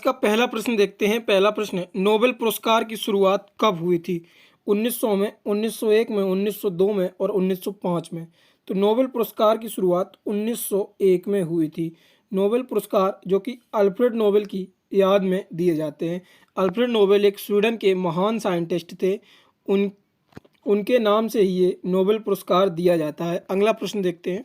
का पहला प्रश्न देखते हैं। पहला प्रश्न है, नोबेल पुरस्कार की शुरुआत कब हुई थी? 1900 में, 1901 में, 1902 में और 1905 में। तो नोबेल पुरस्कार की शुरुआत 1901 में हुई थी। नोबेल पुरस्कार जो कि अल्फ्रेड नोबेल की याद में दिए जाते हैं। अल्फ्रेड नोबेल एक स्वीडन के महान साइंटिस्ट थे। उनके नाम से ही ये नोबेल पुरस्कार दिया जाता है। अगला प्रश्न देखते हैं।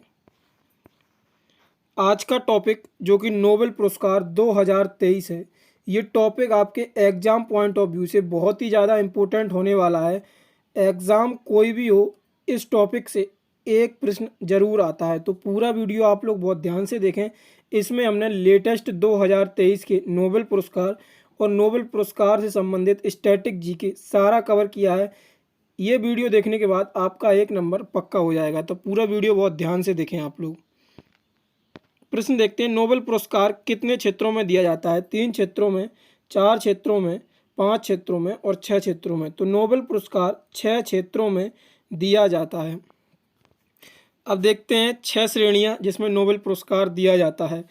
आज का टॉपिक जो कि नोबेल पुरस्कार 2023 है, ये टॉपिक आपके एग्ज़ाम पॉइंट ऑफ व्यू से बहुत ही ज़्यादा इम्पोर्टेंट होने वाला है। एग्ज़ाम कोई भी हो, इस टॉपिक से एक प्रश्न जरूर आता है, तो पूरा वीडियो आप लोग बहुत ध्यान से देखें। इसमें हमने लेटेस्ट 2023 के नोबेल पुरस्कार और नोबेल पुरस्कार से संबंधित स्टैटिक जीके सारा कवर किया है। ये वीडियो देखने के बाद आपका 1 नंबर पक्का हो जाएगा, तो पूरा वीडियो बहुत ध्यान से देखें आप लोग। प्रश्न देखते हैं, नोबेल पुरस्कार कितने क्षेत्रों में दिया जाता है? 3 क्षेत्रों में, 4 क्षेत्रों में, 5 क्षेत्रों में और 6 क्षेत्रों में। तो नोबेल पुरस्कार 6 क्षेत्रों में दिया जाता है। अब देखते हैं 6 श्रेणियां जिसमें नोबेल पुरस्कार दिया जाता है।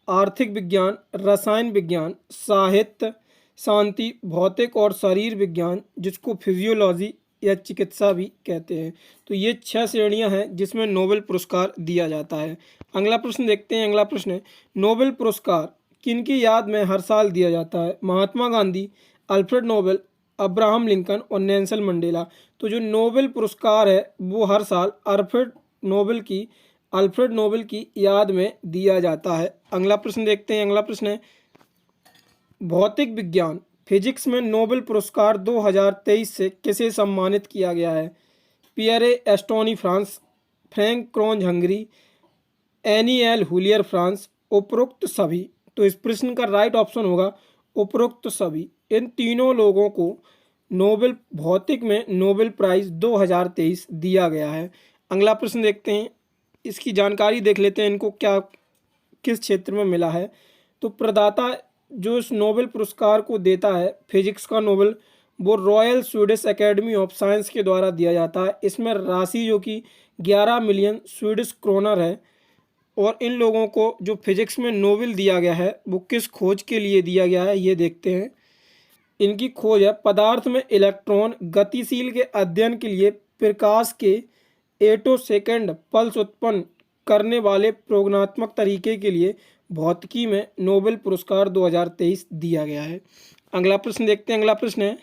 आर्थिक विज्ञान, रसायन विज्ञान, साहित्य, शांति, भौतिक और शरीर विज्ञान, जिसको फिजियोलॉजी या चिकित्सा भी कहते हैं। तो ये 6 श्रेणियां हैं जिसमें नोबेल पुरस्कार दिया जाता है। अगला प्रश्न देखते हैं। अगला प्रश्न है, नोबेल पुरस्कार किनकी याद में हर साल दिया जाता है? Mahatma Gandhi, Alfred Nobel, Abraham Lincoln और नेल्सन मंडेला। तो जो नोबेल पुरस्कार है वो हर साल अल्फ्रेड नोबेल की याद में दिया जाता है। अगला प्रश्न देखते हैं। अगला प्रश्न है, भौतिक विज्ञान फिजिक्स में नोबेल पुरस्कार 2023 से किसे सम्मानित किया गया है? Pierre Agostini France, Frank Krausz Hungary, Anne L Huillier France, उपरोक्त सभी। तो इस प्रश्न का राइट ऑप्शन होगा उपरोक्त सभी। इन तीनों लोगों को नोबेल भौतिक में नोबेल प्राइज 2023 दिया गया है। अगला प्रश्न देखते हैं, इसकी जानकारी देख लेते हैं, इनको किस क्षेत्र में मिला है। तो प्रदाता जो इस नोबेल पुरस्कार को देता है फिजिक्स का नोबेल, वो royal Swedish Academy of science के द्वारा दिया जाता है। इसमें राशि जो कि 11 मिलियन स्वीडिश क्रोनर है। और इन लोगों को जो फिजिक्स में नोबेल दिया गया है वो किस खोज के लिए दिया गया है, ये देखते हैं। इनकी खोज है पदार्थ में इलेक्ट्रॉन गतिशील के अध्ययन के लिए प्रकाश के एटोसेकंड पल्स उत्पन्न करने वाले प्रयोगात्मक तरीके के लिए भौतिकी में नोबेल पुरस्कार 2023 दिया गया है। अगला प्रश्न देखते हैं। अगला प्रश्न है,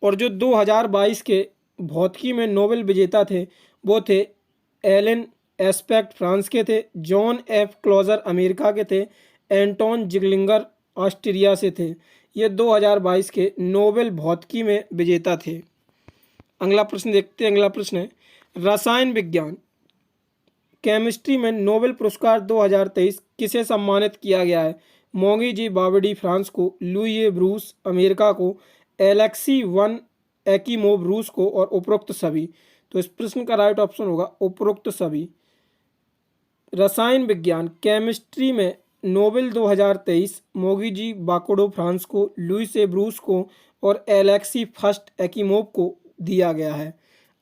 और जो 2022 के भौतिकी में नोबेल विजेता थे वो थे एलन एस्पेक्ट फ्रांस के थे, जॉन एफ क्लोजर अमेरिका के थे, एंटोन जिगलिंगर ऑस्ट्रिया से थे। ये 2022 के नोबेल भौतिकी में विजेता थे। अगला प्रश्न देखते हैं। अगला प्रश्न है, रसायन विज्ञान केमिस्ट्री में नोबेल पुरस्कार 2023 किसे सम्मानित किया गया है? मोगी जी बावडी फ्रांस को, लुई ब्रूस अमेरिका को, एलेक्सी वन एकीमोव रूस को और उपरोक्त सभी। तो इस प्रश्न का राइट ऑप्शन होगा उपरोक्त सभी। रसायन विज्ञान केमिस्ट्री में नोबेल 2023 मोगी जी बाकोडो फ्रांस को, लुई ब्रूस को और एलेक्सी फर्स्ट एकीमोव को दिया गया है।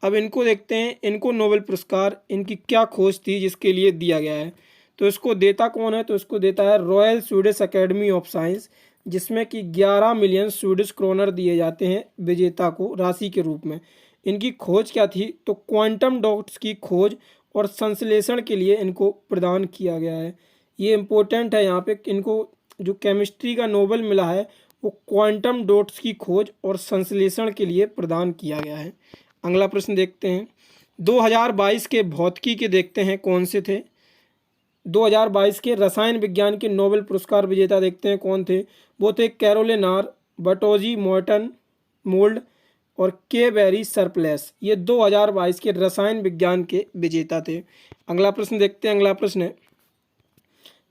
अब इनको देखते हैं, इनको नोबेल पुरस्कार इनकी क्या खोज थी जिसके लिए दिया गया है। तो इसको देता कौन है? तो इसको देता है royal Swedish Academy of science, जिसमें कि 11 मिलियन स्वीडिश क्रोनर दिए जाते हैं विजेता को राशि के रूप में। इनकी खोज क्या थी? तो क्वांटम डॉट्स की खोज और संश्लेषण के लिए इनको प्रदान किया गया है। ये इम्पोर्टेंट है यहाँ पे, इनको जो केमिस्ट्री का नोबेल मिला है वो क्वांटम डॉट्स की खोज और संश्लेषण के लिए प्रदान किया गया है। अगला प्रश्न देखते हैं। 2022 के भौतिकी के देखते हैं कौन से थे। 2022 के रसायन विज्ञान के नोबेल पुरस्कार विजेता देखते हैं कौन थे। वो थे कैरोलिन आर, बटोजी मॉर्टन मोल्ड और के बेरी सरप्लेस। ये 2022 के रसायन विज्ञान के विजेता थे। अगला प्रश्न देखते हैं। अगला प्रश्न है,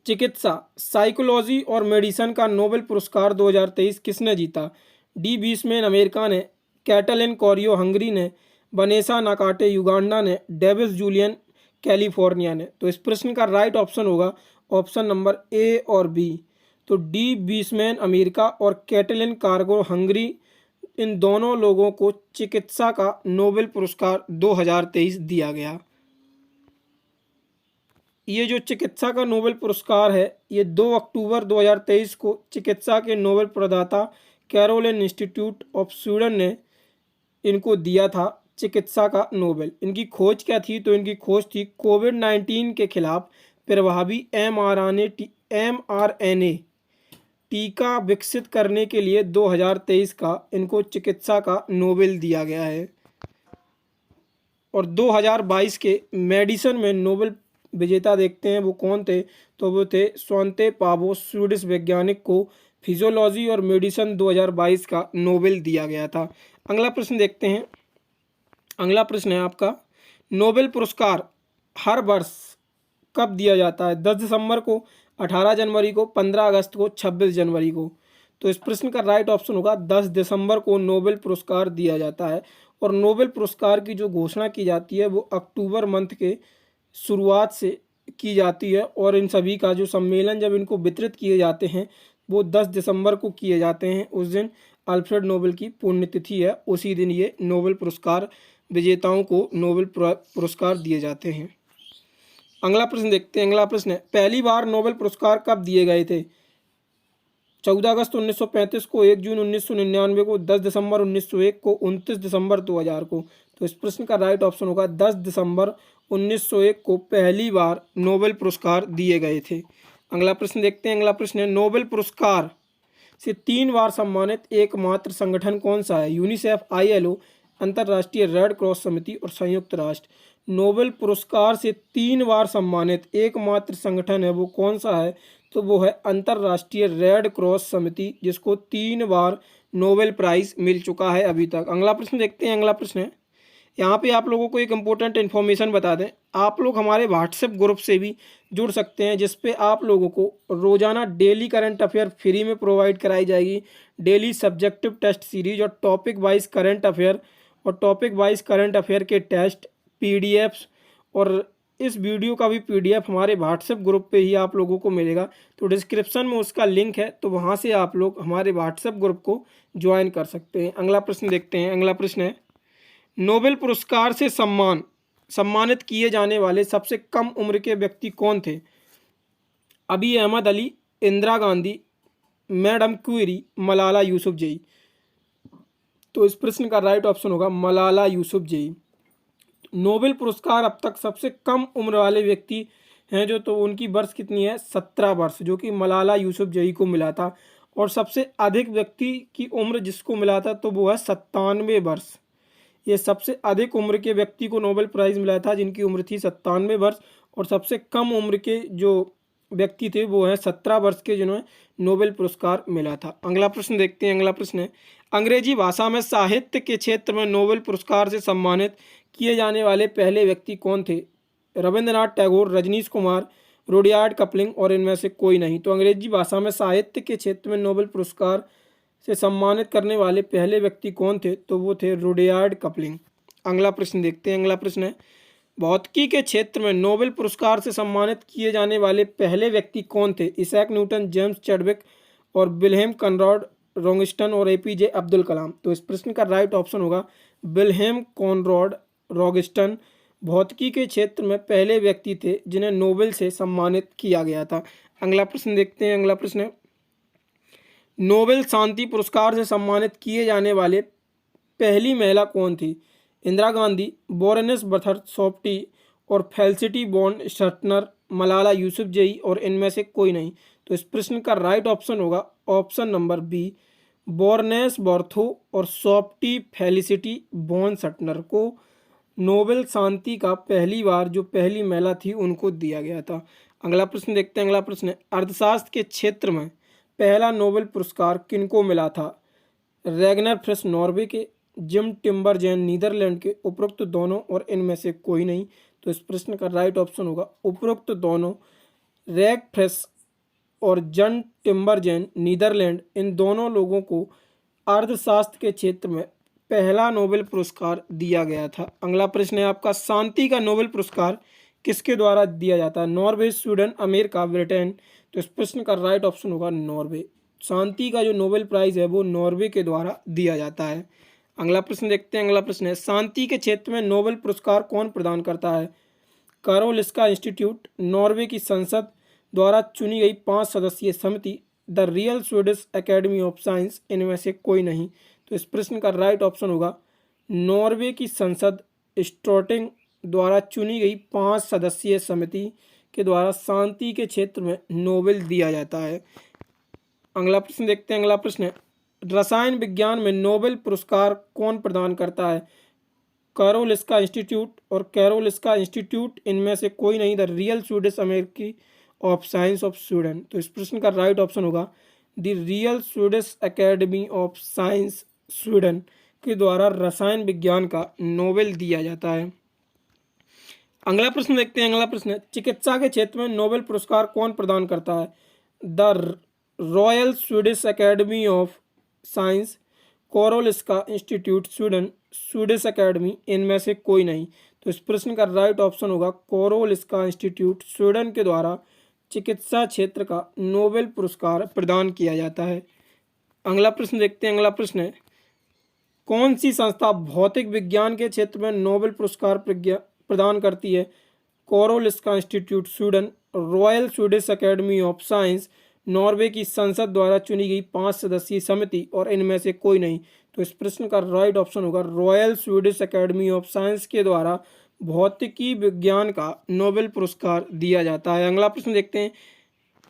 चिकित्सा साइकोलॉजी और मेडिसिन का नोबेल पुरस्कार 2023 किसने जीता? डी बीसमैन अमेरिका ने, कैटलिन कोरियो हंगरी ने, वनेसा नाकाटे युगांडा ने, डेविस जूलियन कैलिफोर्निया ने। तो इस प्रश्न का राइट ऑप्शन होगा ऑप्शन नंबर ए और बी। तो डी बीसमैन अमेरिका और कैटलिन कार्गो हंगरी, इन दोनों लोगों को चिकित्सा का नोबेल पुरस्कार 2023 दिया गया। ये जो चिकित्सा का नोबेल पुरस्कार है ये 2 अक्टूबर 2023 को चिकित्सा के नोबेल प्रदाता कैरोलिन इंस्टीट्यूट ऑफ स्वीडन ने इनको दिया था चिकित्सा का नोबेल। इनकी खोज क्या थी? तो इनकी खोज थी कोविड-19 के खिलाफ प्रभावी mRNA टीका विकसित करने के लिए 2023 का इनको चिकित्सा का नोबेल दिया गया है। और 2022 के मेडिसिन में नोबेल विजेता देखते हैं वो कौन थे? तो वो थे स्वंते पावो, स्वीडिश वैज्ञानिक को फिजियोलॉजी और मेडिसिन 2022 का नोबेल दिया गया था। अगला प्रश्न देखते हैं। अगला प्रश्न है आपका, नोबेल पुरस्कार हर वर्ष कब दिया जाता है? 10 दिसंबर को, 18 जनवरी को, 15 अगस्त को, 26 जनवरी को। तो इस प्रश्न का राइट ऑप्शन होगा 10 दिसंबर को नोबेल पुरस्कार दिया जाता है। और नोबेल पुरस्कार की जो घोषणा की जाती है वो अक्टूबर मंथ के शुरुआत से की जाती है और इन सभी का जो सम्मेलन जब इनको वितरित किए जाते हैं वो 10 दिसंबर को किए जाते हैं। उस दिन अल्फ्रेड नोबेल की पुण्यतिथि है, उसी दिन ये नोबेल पुरस्कार विजेताओं को नोबेल पुरस्कार दिए जाते हैं। अगला प्रश्न देखते हैं। अगला प्रश्न है, पहली बार नोबेल पुरस्कार कब दिए गए थे? 14 अगस्त 1935 को, 1 जून 1999 को, 10 दिसंबर 1901 को, 29 दिसंबर 2000 को। तो इस प्रश्न का राइट ऑप्शन होगा 10 दिसंबर 1901 को पहली बार नोबेल पुरस्कार दिए गए थे। अगला प्रश्न देखते हैं। अगला प्रश्न है, नोबेल पुरस्कार से 3 बार सम्मानित एकमात्र संगठन कौन सा है? यूनिसेफ, ILO, अंतर्राष्ट्रीय रेड क्रॉस समिति और संयुक्त राष्ट्र। नोबेल पुरस्कार से 3 बार सम्मानित एकमात्र संगठन है वो कौन सा है? तो वो है अंतर्राष्ट्रीय रेड क्रॉस समिति, जिसको 3 बार नोबेल प्राइज मिल चुका है अभी तक। अगला प्रश्न देखते हैं। अगला प्रश्न है, यहाँ पे आप लोगों को एक इम्पोर्टेंट इन्फॉर्मेशन बता दें, आप लोग हमारे व्हाट्सएप ग्रुप से भी जुड़ सकते हैं जिस पे आप लोगों को रोजाना डेली करंट अफेयर फ्री में प्रोवाइड कराई जाएगी। डेली सब्जेक्टिव टेस्ट सीरीज और टॉपिक वाइज करंट अफेयर और टॉपिक वाइज करंट अफेयर के टेस्ट, PDFs और इस वीडियो का भी PDF हमारे व्हाट्सएप ग्रुप पे ही आप लोगों को मिलेगा। तो डिस्क्रिप्शन में उसका लिंक है, तो वहाँ से आप लोग हमारे व्हाट्सएप ग्रुप को ज्वाइन कर सकते हैं। अगला प्रश्न देखते हैं। अगला प्रश्न है, नोबेल पुरस्कार से सम्मानित किए जाने वाले सबसे कम उम्र के व्यक्ति कौन थे? अबी अहमद अली, इंदिरा गांधी, मैडम क्यूरी, मलाला यूसुफजई। तो इस प्रश्न का राइट ऑप्शन होगा मलाला यूसुफजई। नोबेल पुरस्कार अब तक सबसे कम उम्र वाले व्यक्ति हैं जो, तो उनकी वर्ष कितनी है? 17 वर्ष, जो कि मलाला यूसुफजई को मिला था। और सबसे अधिक व्यक्ति की उम्र जिसको मिला था तो वो है 97 वर्ष। ये सबसे अधिक उम्र के व्यक्ति को नोबेल प्राइज़ मिला था जिनकी उम्र थी 97 वर्ष। और सबसे कम उम्र के जो व्यक्ति थे वो हैं 17 वर्ष के, जिन्हें नोबेल पुरस्कार मिला था। अगला प्रश्न देखते हैं। अगला प्रश्न है, अंग्रेजी भाषा में साहित्य के क्षेत्र में नोबेल पुरस्कार से सम्मानित किए जाने वाले पहले व्यक्ति कौन थे? रविंद्रनाथ टैगोर, रजनीश कुमार, रुडयार्ड किपलिंग और इनमें से कोई नहीं। तो अंग्रेजी भाषा में साहित्य के क्षेत्र में नोबेल पुरस्कार से सम्मानित करने वाले पहले व्यक्ति कौन थे? तो वो थे रुडयार्ड किपलिंग। अगला प्रश्न देखते हैं। अगला प्रश्न है, भौतिकी के क्षेत्र में नोबेल पुरस्कार से सम्मानित किए जाने वाले पहले व्यक्ति कौन थे? इसैक न्यूटन, जेम्स चैडविक और विल्हेम कॉनराड रोगिंस्टन और APJ अब्दुल कलाम। तो इस प्रश्न का राइट ऑप्शन होगा विल्हेम कॉनराड रोगिंस्टन भौतिकी के क्षेत्र में पहले व्यक्ति थे जिन्हें नोबेल से सम्मानित किया गया था। अगला प्रश्न देखते हैं। अगला प्रश्न है, नोबेल शांति पुरस्कार से सम्मानित किए जाने वाले पहली महिला कौन थी? इंदिरा गांधी, बोरेनिस बर्थर्थ शॉफ्टी और फेलिसिटी बॉन स्टर्टनर, मलाला यूसुफजई और इनमें से कोई नहीं। तो इस प्रश्न का राइट ऑप्शन होगा ऑप्शन नंबर बी, बोर्नेस बर्थो और सॉफ्टी फेलिसिटी बॉन स्टर्टनर को नोबेल शांति का पहली बार जो पहली महिला थी उनको दिया गया था। अगला प्रश्न देखते हैं। अगला प्रश्न है, अर्थशास्त्र के क्षेत्र में पहला नोबेल पुरस्कार किनको मिला था? रैगनर फ्रेश नॉर्वे के, जिम टिम्बरजेन नीदरलैंड के, उपरोक्त दोनों और इनमें से कोई नहीं। तो इस प्रश्न का राइट ऑप्शन होगा उपरोक्त दोनों। रैग फ्रेश और जन टिम्बरजेन नीदरलैंड, इन दोनों लोगों को अर्थशास्त्र के क्षेत्र में पहला नोबेल पुरस्कार दिया गया था। अगला प्रश्न है आपका, शांति का नोबेल पुरस्कार किसके द्वारा दिया जाता है? Norway, Sweden, America, Britain. तो इस प्रश्न का राइट ऑप्शन होगा नॉर्वे। शांति का जो नोबेल प्राइज़ है वो नॉर्वे के द्वारा दिया जाता है। अगला प्रश्न देखते हैं। अगला प्रश्न है, शांति के क्षेत्र में नोबेल पुरस्कार कौन प्रदान करता है? कारोलिस्का इंस्टीट्यूट, नॉर्वे की संसद द्वारा चुनी गई 5 सदस्यीय समिति, the real Swedish Academy of science, इनमें से कोई नहीं। तो इस प्रश्न का राइट ऑप्शन होगा नॉर्वे की संसद स्टोटिंग द्वारा चुनी गई 5 सदस्यीय समिति के द्वारा शांति के क्षेत्र में नोबेल दिया जाता है। अगला प्रश्न देखते हैं। अगला प्रश्न है, रसायन विज्ञान में नोबेल पुरस्कार कौन प्रदान करता है? कारोलिस्का इंस्टीट्यूट और कैरोलिस्का इंस्टीट्यूट, इनमें से कोई नहीं, द रियल स्वीडिश अमेरिकी ऑफ साइंस ऑफ स्वीडन। तो इस प्रश्न का राइट ऑप्शन होगा the real Swedish Academy of Science Sweden के द्वारा रसायन विज्ञान का नोबेल दिया जाता है। अगला प्रश्न देखते हैं। अगला प्रश्न है, चिकित्सा के क्षेत्र में नोबेल पुरस्कार कौन प्रदान करता है? The Royal Swedish Academy of Science, Karolinska Institute Sweden, Swedish Academy, इनमें से कोई नहीं। तो इस प्रश्न का राइट ऑप्शन होगा कारोलिस्का इंस्टीट्यूट स्वीडन के द्वारा चिकित्सा क्षेत्र का नोबेल पुरस्कार प्रदान किया जाता है। अगला प्रश्न देखते हैं। अगला प्रश्न है, कौन सी संस्था भौतिक विज्ञान के क्षेत्र में नोबेल पुरस्कार प्रदान करती है? Karolinska Institute Sweden, Royal Swedish Academy of Science, Norway की संसद द्वारा चुनी गई 5 सदस्यीय समिति, और इनमें से कोई नहीं। तो इस प्रश्न का राइट ऑप्शन होगा royal Swedish Academy of science के द्वारा भौतिकी विज्ञान का नोबेल पुरस्कार दिया जाता है। अगला प्रश्न देखते हैं,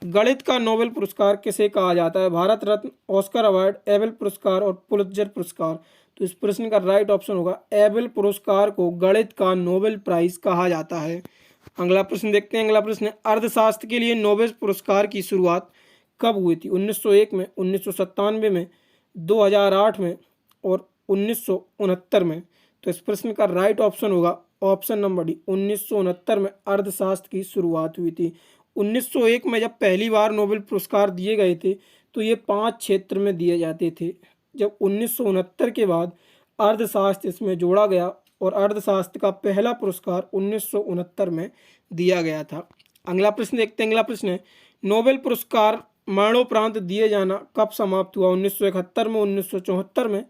गणित का नोबेल पुरस्कार किसे कहा जाता है? Bharat Ratna, Oscar award, Abel पुरस्कार और पुलित्जर पुरस्कार। तो इस प्रश्न का राइट ऑप्शन होगा एबेल पुरस्कार को गणित का नोबेल प्राइज कहा जाता है। अगला प्रश्न देखते हैं। अगला प्रश्न है, अर्थशास्त्र के लिए नोबेल पुरस्कार की शुरुआत कब हुई थी? 1901 में, 1997 में, 2008 में और 1969 में। तो इस प्रश्न का राइट ऑप्शन होगा ऑप्शन नंबर डी, 1969 में अर्थशास्त्र की शुरुआत हुई थी। 1901 में जब पहली बार नोबेल पुरस्कार दिए गए थे तो ये 5 क्षेत्र में दिए जाते थे। जब 1969 के बाद अर्थशास्त्र इसमें जोड़ा गया और अर्थशास्त्र का पहला पुरस्कार 1969 में दिया गया था। अगला प्रश्न देखते हैं। अगला प्रश्न है, नोबेल पुरस्कार मरणोपरांत दिए जाना कब समाप्त हुआ? 1971 में, 1974 में,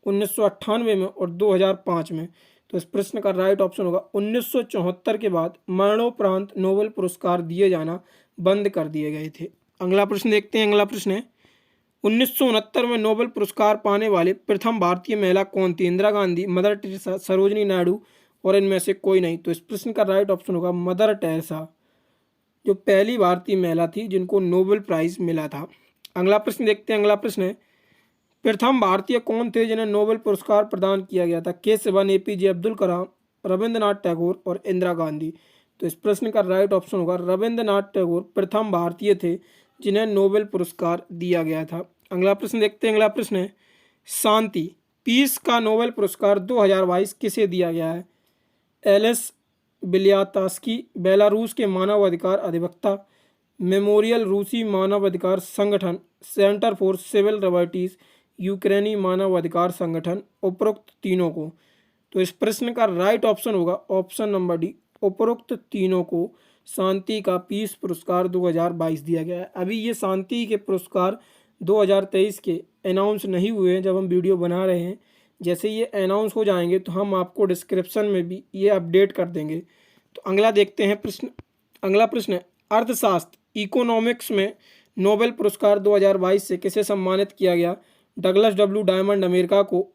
1998 में और 2005 में। तो इस प्रश्न का राइट ऑप्शन होगा 1974 के बाद मरणोपरांत नोबेल पुरस्कार दिए जाना बंद कर दिए गए थे। अगला प्रश्न देखते हैं। अगला प्रश्न है, 1969 में नोबेल पुरस्कार पाने वाले प्रथम भारतीय महिला कौन थी? इंदिरा गांधी, मदर टेरेसा, सरोजिनी नायडू और इनमें से कोई नहीं। तो इस प्रश्न का राइट ऑप्शन होगा मदर टेरेसा, जो पहली भारतीय महिला थी जिनको नोबेल प्राइज मिला था। अगला प्रश्न देखते हैं। अगला प्रश्न है, प्रथम भारतीय कौन थे जिन्हें नोबेल पुरस्कार प्रदान किया गया था? के सिवन, एपीजे अब्दुल कलाम, रविंद्रनाथ टैगोर और इंदिरा गांधी। तो इस प्रश्न का राइट ऑप्शन होगा रविंद्रनाथ टैगोर प्रथम भारतीय थे जिन्हें नोबेल पुरस्कार दिया गया था। अगला प्रश्न देखते हैं। अगला प्रश्न है, शांति पीस का नोबेल पुरस्कार 2022 किसे दिया गया है? एलिस बिलियातास्की, बेलारूस के मानव अधिकार अधिवक्ता, मेमोरियल रूसी मानव अधिकार संगठन, सेंटर फॉर सिविल लिबर्टीज, यूक्रेनी मानव अधिकार संगठन, उपरोक्त तीनों को। तो इस प्रश्न का राइट ऑप्शन होगा ऑप्शन नंबर डी, उपरोक्त तीनों को शांति का पीस पुरस्कार 2022 दिया गया है। अभी ये शांति के पुरस्कार 2023 के अनाउंस नहीं हुए हैं जब हम वीडियो बना रहे हैं। जैसे ये अनाउंस हो जाएंगे तो हम आपको डिस्क्रिप्शन में भी ये अपडेट कर देंगे। तो अगला देखते हैं प्रश्न। अगला प्रश्न है, अर्थशास्त्र इकोनॉमिक्स में नोबेल पुरस्कार 2022 से किसे सम्मानित किया गया? डगलस डब्ल्यू डायमंड अमेरिका को,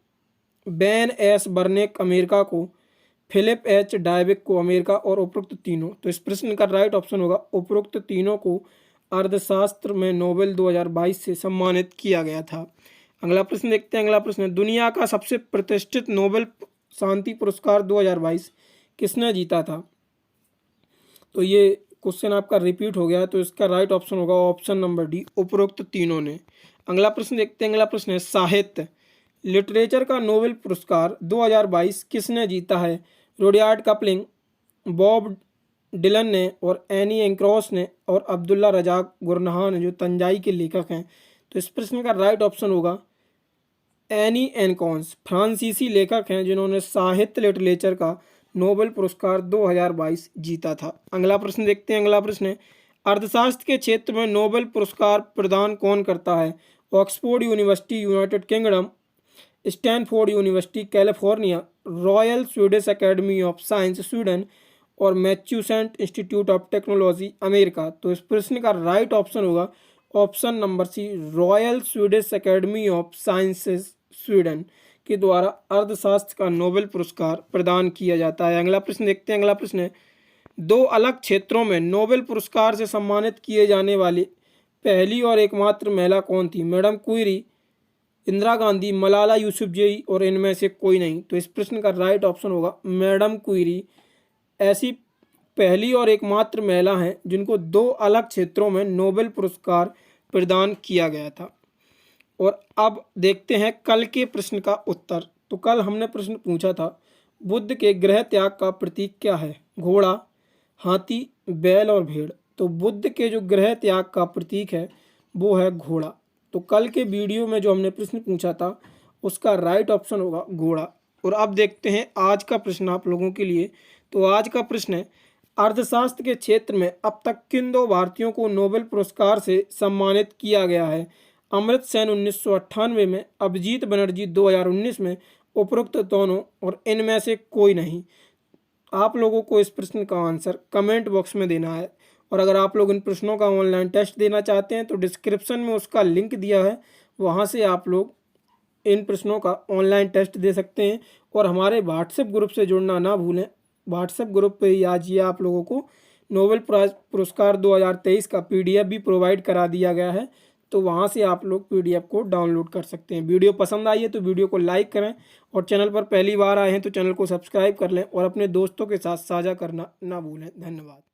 बेन एस बर्नेक अमेरिका को, फिलिप एच डायबिक को अमेरिका और उपरोक्त तीनों। तो इस प्रश्न का राइट ऑप्शन होगा उपरोक्त तीनों को अर्थशास्त्र में नोबेल 2022 से सम्मानित किया गया था। अगला प्रश्न देखते हैं। अगला प्रश्न है, दुनिया का सबसे प्रतिष्ठित नोबेल शांति पुरस्कार 2022 किसने जीता था? तो ये क्वेश्चन आपका रिपीट हो गया, तो इसका राइट ऑप्शन होगा ऑप्शन नंबर डी, उपरोक्त तीनों ने। अगला प्रश्न देखते हैं। अगला प्रश्न है, साहित्य लिटरेचर का नोबेल पुरस्कार 2022 किसने जीता है? रुडयार्ड कपलिंग, बॉब डिलन ने और एनी एंक्रॉस ने और अब्दुल्ला रजाक गुरनहान जो तंजाई के लेखक हैं। तो इस प्रश्न का राइट ऑप्शन होगा एनी एनकॉन्स, फ्रांसीसी लेखक हैं जिन्होंने साहित्य लिटरेचर का नोबेल पुरस्कार 2022 जीता था। अगला प्रश्न देखते हैं। अगला प्रश्न है, अर्थशास्त्र के क्षेत्र में नोबेल पुरस्कार प्रदान कौन करता है? Oxford University United Kingdom, Stanford University California, Royal Swedish Academy of Science Sweden और Massachusetts Institute of Technology America. तो इस प्रश्न का राइट ऑप्शन होगा option number C, Royal Swedish Academy of Sciences Sweden के द्वारा अर्थशास्त्र का नोबेल पुरस्कार प्रदान किया जाता है। अगला प्रश्न देखते हैं। अगला प्रश्न है, दो अलग क्षेत्रों में नोबेल पुरस्कार से सम्मानित किए जाने वाली पहली और एकमात्र महिला कौन थी? मैडम क्यूरी, इंदिरा गांधी, मलाला यूसुफजई और इनमें से कोई नहीं। तो इस प्रश्न का राइट ऑप्शन होगा मैडम क्यूरी ऐसी पहली और एकमात्र महिला हैं जिनको दो अलग क्षेत्रों में नोबेल पुरस्कार प्रदान किया गया था। और अब देखते हैं कल के प्रश्न का उत्तर। तो कल हमने प्रश्न पूछा था, बुद्ध के गृह त्याग का प्रतीक क्या है? घोड़ा, हाथी, बैल और भेड़। तो बुद्ध के जो गृह त्याग का प्रतीक है वो है घोड़ा। तो कल के वीडियो में जो हमने प्रश्न पूछा था उसका राइट ऑप्शन होगा घोड़ा। और अब देखते हैं आज का प्रश्न आप लोगों के लिए। तो आज का प्रश्न है, अर्थशास्त्र के क्षेत्र में अब तक किन दो भारतीयों को नोबेल पुरस्कार से सम्मानित किया गया है? अमर्त्य सेन 1998 में, अभिजीत बनर्जी 2019 में, उपरोक्त दोनों और इनमें से कोई नहीं। आप लोगों को इस प्रश्न का आंसर कमेंट बॉक्स में देना है। और अगर आप लोग इन प्रश्नों का ऑनलाइन टेस्ट देना चाहते हैं तो डिस्क्रिप्शन में उसका लिंक दिया है, वहां से आप लोग इन प्रश्नों का ऑनलाइन टेस्ट दे सकते हैं। और हमारे व्हाट्सएप ग्रुप से जुड़ना ना भूलें। व्हाट्सएप ग्रुप पे ही आज ये आप लोगों को नोबेल पुरस्कार 2023 का PDF भी प्रोवाइड करा दिया गया है। तो वहाँ से आप लोग PDF को डाउनलोड कर सकते हैं। वीडियो पसंद आई है तो वीडियो को लाइक करें और चैनल पर पहली बार आए हैं तो चैनल को सब्सक्राइब कर लें और अपने दोस्तों के साथ साझा करना ना भूलें। धन्यवाद।